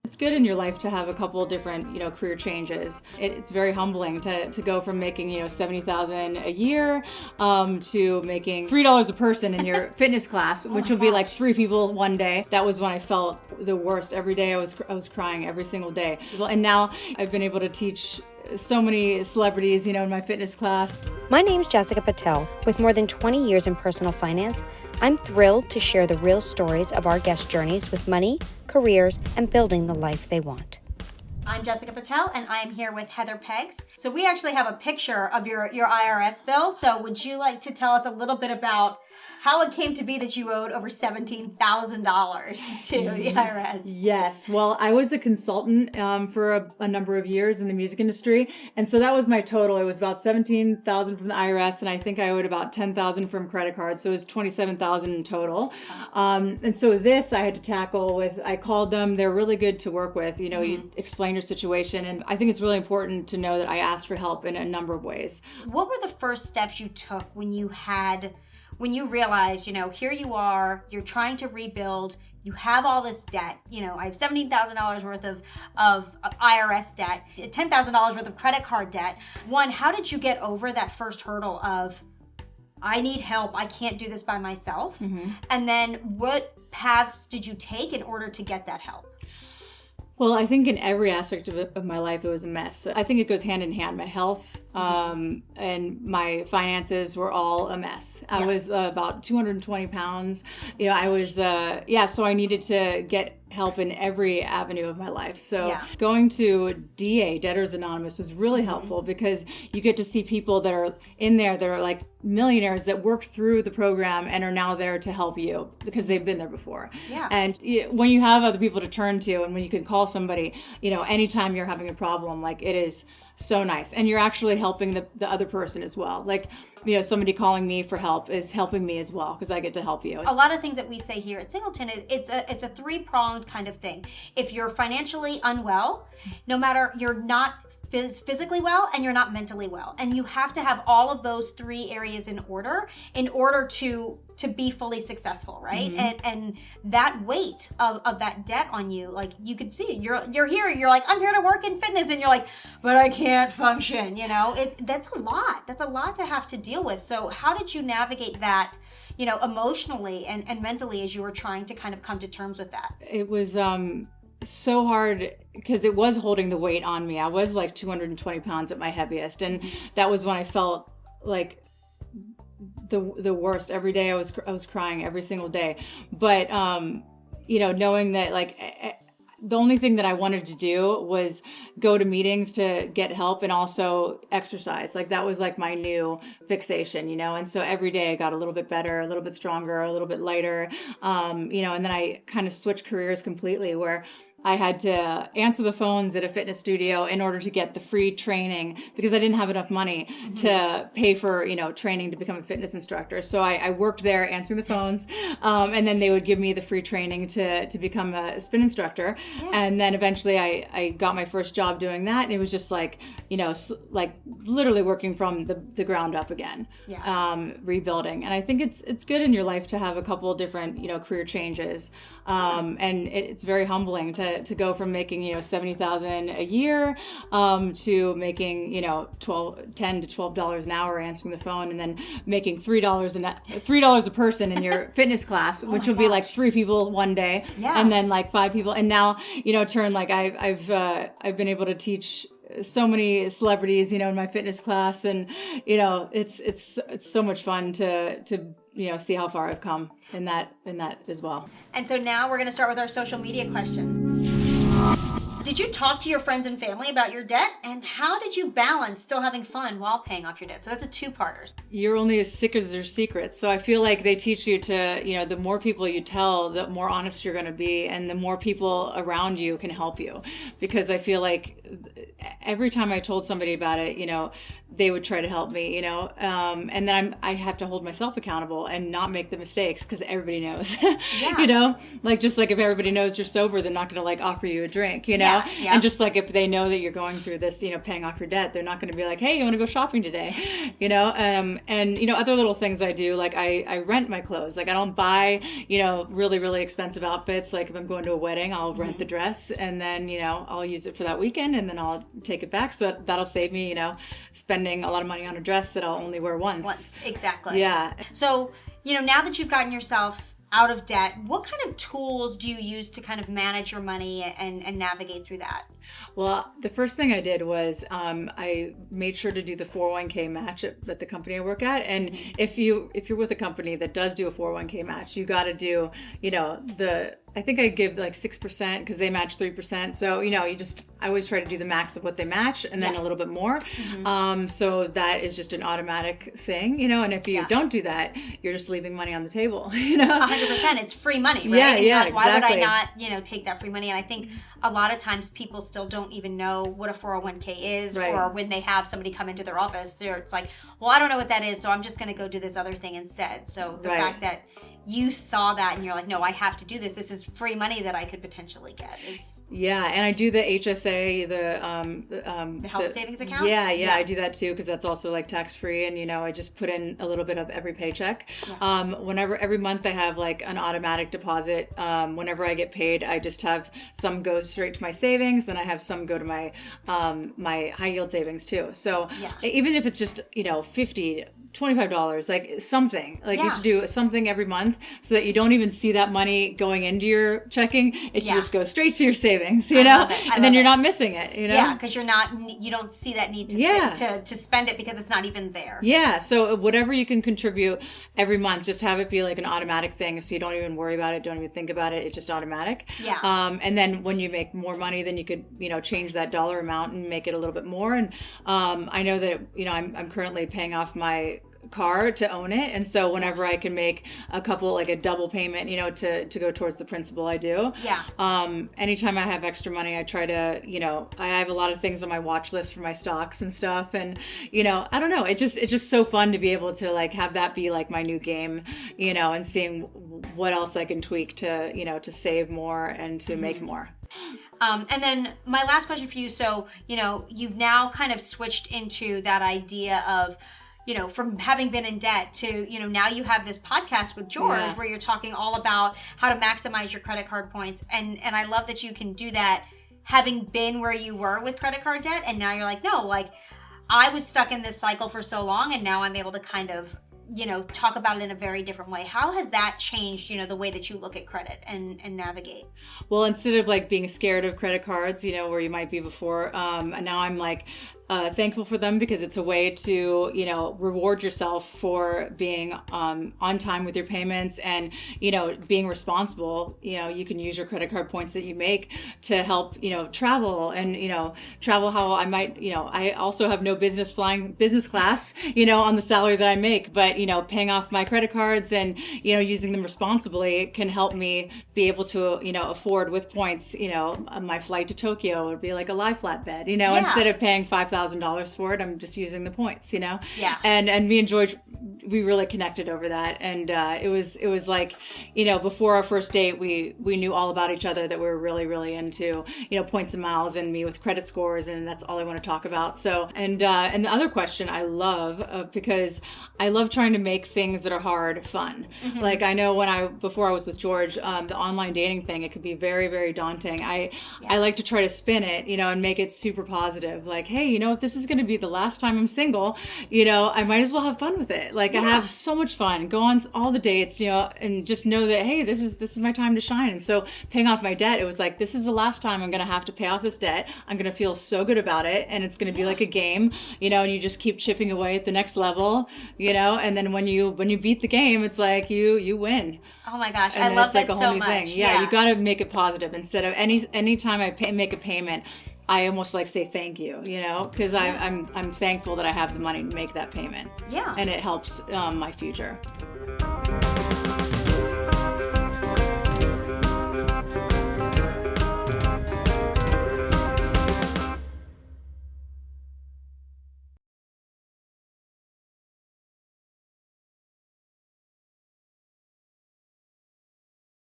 It's good in your life to have a couple of different, career changes. It's very humbling to go from making, $70,000 a year to making $3 a person in your fitness class, which will be like 3 people one day. That was when I felt the worst. Every day I was crying every single day. And now I've been able to teach so many celebrities, in my fitness class. My name's Jessica Patel. With more than 20 years in personal finance, I'm thrilled to share the real stories of our guest journeys with money, careers, and building the life they want. I'm Jessica Patel, and I am here with Heather Peggs. So we actually have a picture of your IRS bill. So would you like to tell us a little bit about how it came to be that you owed over $17,000 to the IRS? Yes. Well, I was a consultant for a number of years in the music industry. And so that was my total. It was about $17,000 from the IRS. And I think I owed about $10,000 from credit cards. So it was $27,000 in total. And so this I had to tackle with, I called them. They're really good to work with. You explain your situation. And I think it's really important to know that I asked for help in a number of ways. What were the first steps you took when you realized, here you are, you're trying to rebuild, you have all this debt, I have $17,000 worth of IRS debt, $10,000 worth of credit card debt. One, how did you get over that first hurdle of, I need help, I can't do this by myself? And then what paths did you take in order to get that help? Well, I think in every aspect of my life, it was a mess. I think it goes hand in hand. My health and my finances were all a mess. I was about 220 pounds. I was, so I needed to get help in every avenue of my life. So going to DA, Debtors Anonymous, was really helpful because you get to see people that are in there that are like millionaires that worked through the program and are now there to help you because they've been there before. And when you have other people to turn to and when you can call somebody, anytime you're having a problem, like it is so nice. And you're actually helping the other person as well. Like, somebody calling me for help is helping me as well because I get to help you. A lot of things that we say here at Singleton, it's a 3-pronged kind of thing. If you're financially unwell, no matter, you're not physically well and you're not mentally well. And you have to have all of those 3 areas in order to be fully successful, right? And that weight of that debt on you, like you could see, you're here, you're like, I'm here to work in fitness, and you're like, but I can't function, that's a lot. That's a lot to have to deal with. So how did you navigate that, emotionally and mentally as you were trying to kind of come to terms with that? It was so hard because it was holding the weight on me. I was like 220 pounds at my heaviest, and that was when I felt like the worst. Every day I was crying every single day. But knowing that like the only thing that I wanted to do was go to meetings to get help and also exercise. Like that was like my new fixation, and so every day I got a little bit better, a little bit stronger, a little bit lighter, and then I kind of switched careers completely where I had to answer the phones at a fitness studio in order to get the free training because I didn't have enough money to pay for, training to become a fitness instructor. So I worked there answering the phones, and then they would give me the free training to become a spin instructor. And then eventually I got my first job doing that. And it was just like, like literally working from the ground up again, rebuilding. And I think it's good in your life to have a couple of different, career changes. And it's very humbling to go from making, $70,000 a year, to making, $10 to $12 an hour answering the phone, and then making $3 a person in your fitness class, which will be like 3 people one day, and then like 5 people. And now, I've been able to teach so many celebrities, in my fitness class, and it's so much fun to see how far I've come in that as well. And so now we're going to start with our social media question. Did you talk to your friends and family about your debt? And how did you balance still having fun while paying off your debt? So that's a 2-parter. You're only as sick as your secrets. So I feel like they teach you to, the more people you tell, the more honest you're going to be, and the more people around you can help you. Because I feel like every time I told somebody about it, they would try to help me, you know, and then I have to hold myself accountable and not make the mistakes because everybody knows, you know, like just like if everybody knows you're sober, they're not going to like offer you a drink, you know, and just like if they know that you're going through this, you know, paying off your debt, they're not going to be like, hey, you want to go shopping today, you know, and you know, other little things I do, like I rent my clothes, like I don't buy, you know, really expensive outfits. Like if I'm going to a wedding, I'll rent the dress and then, you know, I'll use it for that weekend and then I'll take it back. So that'll save me, you know, spending a lot of money on a dress that I'll only wear once. Exactly. Yeah. So, you know, now that you've gotten yourself out of debt, what kind of tools do you use to kind of manage your money and navigate through that? Well, the first thing I did was I made sure to do the 401k match at the company I work at. And if you're with a company that does do a 401k match, you got to do, you know, I think I give like 6% because they match 3%. So, you know, I always try to do the max of what they match and then a little bit more. So that is just an automatic thing, you know, and if you don't do that, you're just leaving money on the table, you know. 100%. It's free money, right? Yeah, like, why would I not, you know, take that free money? And I think a lot of times people still don't even know what a 401k is, or when they have somebody come into their office, it's like, well, I don't know what that is, so I'm just going to go do this other thing instead. So the fact that you saw that and you're like, no, I have to do this. This is free money that I could potentially get. Yeah, and I do the HSA, the health savings account. Yeah, I do that too because that's also like tax free, and you know, I just put in a little bit of every paycheck. Every month I have like an automatic deposit. Whenever I get paid, I just have some go straight to my savings, then I have some go to my my high yield savings too. So even if it's just, you know, $25, like something, like you should do something every month so that you don't even see that money going into your checking. It should just go straight to your savings, you know, and then you're not missing it, you know? Yeah, because you don't see that need to spend it because it's not even there. Yeah, so whatever you can contribute every month, just have it be like an automatic thing so you don't even worry about it, don't even think about it. It's just automatic. Yeah. And then when you make more money, then you could, you know, change that dollar amount and make it a little bit more. And I know that, you know, I'm currently paying off my car to own it, and so whenever I can make a couple, like a double payment, you know, to go towards the principal, I do. Anytime I have extra money, I try to, you know, I have a lot of things on my watch list for my stocks and stuff, and you know, I don't know, it's just so fun to be able to like have that be like my new game, you know, and seeing what else I can tweak to, you know, to save more and to make more. And then my last question for you, so, you know, you've now kind of switched into that idea of, you know, from having been in debt to, you know, now you have this podcast with George where you're talking all about how to maximize your credit card points. And I love that you can do that having been where you were with credit card debt. And now you're like, no, like I was stuck in this cycle for so long and now I'm able to kind of, you know, talk about it in a very different way. How has that changed, you know, the way that you look at credit and navigate? Well, instead of like being scared of credit cards, you know, where you might be before, now I'm like, thankful for them because it's a way to, you know, reward yourself for being on time with your payments and, you know, being responsible. You know, you can use your credit card points that you make to help, you know, travel and, you know, travel how I might, you know, I also have no business flying business class, you know, on the salary that I make, but, you know, paying off my credit cards and, you know, using them responsibly can help me be able to, you know, afford with points, you know, my flight to Tokyo would be like a lie flatbed, you know, instead of paying $5,000 for it, I'm just using the points, you know? Yeah. And me and George, we really connected over that. And it was like, you know, before our first date, we knew all about each other, that we were really, really into, you know, points and miles and me with credit scores. And that's all I want to talk about. So, and the other question I love, because I love trying to make things that are hard fun. Like I know before I was with George, the online dating thing, it could be very, very daunting. I like to try to spin it, you know, and make it super positive. Like, hey, you know, if this is going to be the last time I'm single, you know, I might as well have fun with it. Like I have so much fun, go on all the dates, you know, and just know that, hey, this is my time to shine. And so paying off my debt, it was like, this is the last time I'm going to have to pay off this debt. I'm going to feel so good about it. And it's going to be like a game, you know, and you just keep chipping away at the next level, you know, and then when you beat the game, it's like you win. Oh my gosh, and I love like that a whole so new much. Thing. Yeah, you got to make it positive. Instead of any time I make a payment, I almost like say thank you, you know, because I'm thankful that I have the money to make that payment. Yeah. And it helps my future.